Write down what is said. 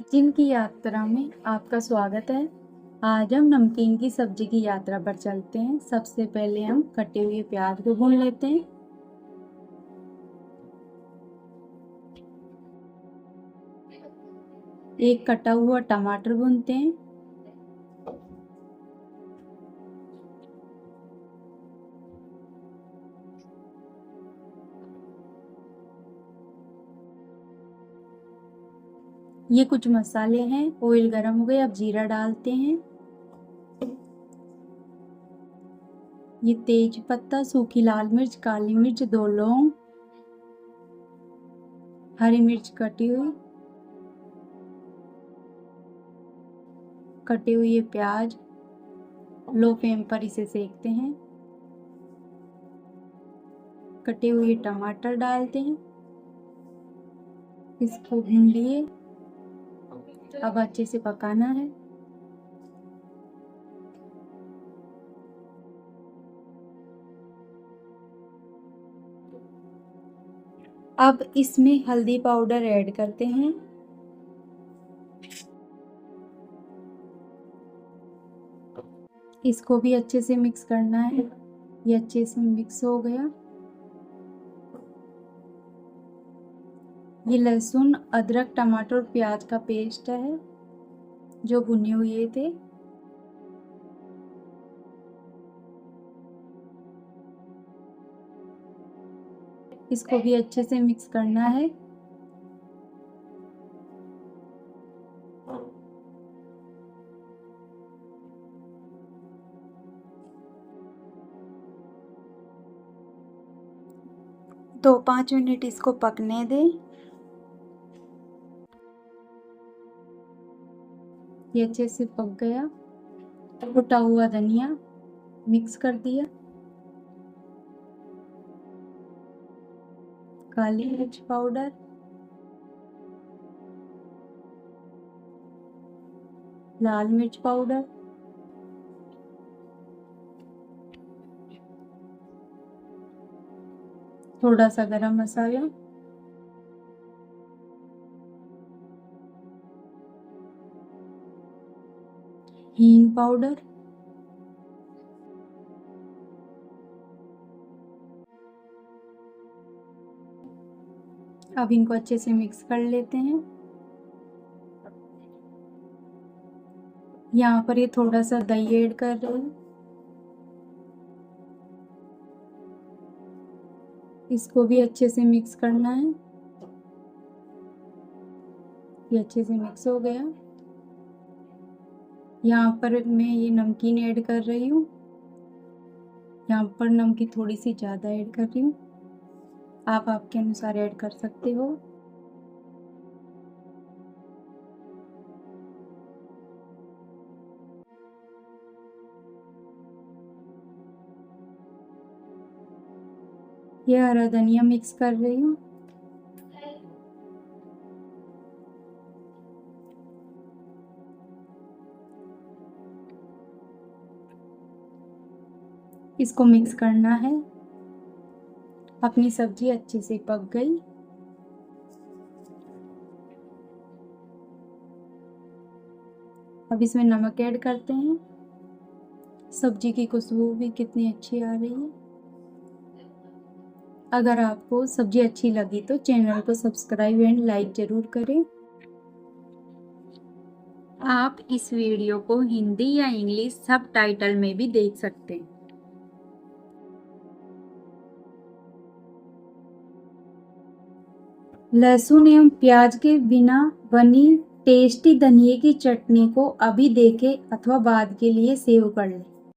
Kitchen की यात्रा में आपका स्वागत है। आज हम नमकीन की सब्जी की यात्रा पर चलते हैं। सबसे पहले हम कटे हुए प्याज को भून लेते हैं। एक कटा हुआ टमाटर भूनते हैं। ये कुछ मसाले हैं। ऑयल गर्म हो गया, अब जीरा डालते हैं। ये तेज पत्ता, सूखी लाल मिर्च, काली मिर्च, 2 लौंग, हरी मिर्च कटी हुई, कटे हुए प्याज। लो फ्लेम पर इसे सेकते हैं। कटे हुए टमाटर डालते हैं, इसको भून लिए। अब अच्छे से पकाना है। अब इसमें हल्दी पाउडर ऐड करते हैं। इसको भी अच्छे से मिक्स करना है। ये अच्छे से मिक्स हो गया। ये लहसुन, अदरक, टमाटर और प्याज का पेस्ट है जो भुने हुए थे। इसको भी अच्छे से मिक्स करना है। तो 5 मिनट इसको पकने दें। ये अच्छे से पक गया। कुटा हुआ धनिया मिक्स कर दिया। काली मिर्च पाउडर, लाल मिर्च पाउडर, थोड़ा सा गरम मसाला, हींग पाउडर, अब इनको अच्छे से मिक्स कर लेते हैं। यहाँ पर ये थोड़ा सा दही ऐड कर रहे हैं। इसको भी अच्छे से मिक्स करना है। ये अच्छे से मिक्स हो गया। यहाँ पर मैं ये नमकीन ऐड कर रही हूँ। यहाँ पर नमकीन थोड़ी सी ज़्यादा ऐड कर रही हूँ। आप आपके अनुसार ऐड कर सकते हो। ये हरा धनिया मिक्स कर रही हूँ। इसको मिक्स करना है। अपनी सब्जी अच्छे से पक गई। अब इसमें नमक ऐड करते हैं। सब्जी की खुशबू भी कितनी अच्छी आ रही है। अगर आपको सब्जी अच्छी लगी तो चैनल को सब्सक्राइब एंड लाइक जरूर करें। आप इस वीडियो को हिंदी या इंग्लिश सब टाइटल में भी देख सकते हैं। लहसुन एवं प्याज के बिना बनी टेस्टी धनिये की चटनी को अभी देखें अथवा बाद के लिए सेव कर लें।